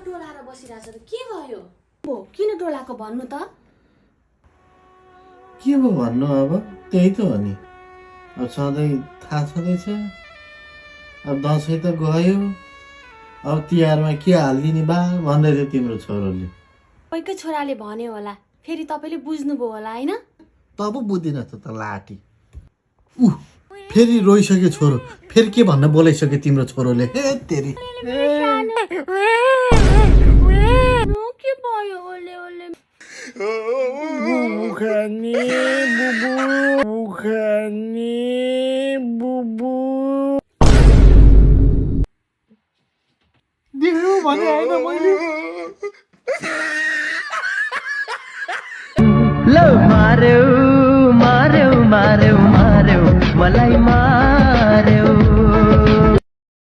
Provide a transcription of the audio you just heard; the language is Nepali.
टोलाएर बसिरहेछ त के भयो किन टोलाको भन्नु त के भयो भन्नु अब त्यही त हो नि अब सधैँ थाहा छँदैछ अब दसैँ त गयो अब तिहारमा के हालिदिने बा भन्दै थियो तिम्रो छोरोले तपाईँकै छोराले भन्यो होला फेरि तपाईँले बुझ्नुभयो होला होइन तब बुझ्दिन त लाटी ऊ फेरि रोइसक्यो छोरो फेरि के भन्न बोलाइसक्यो तिम्रो छोरोले हे तेरी के भयो ओले ओले बुबु देख्नु भने होइन मैले लो मार्यो मार्यो मार्यो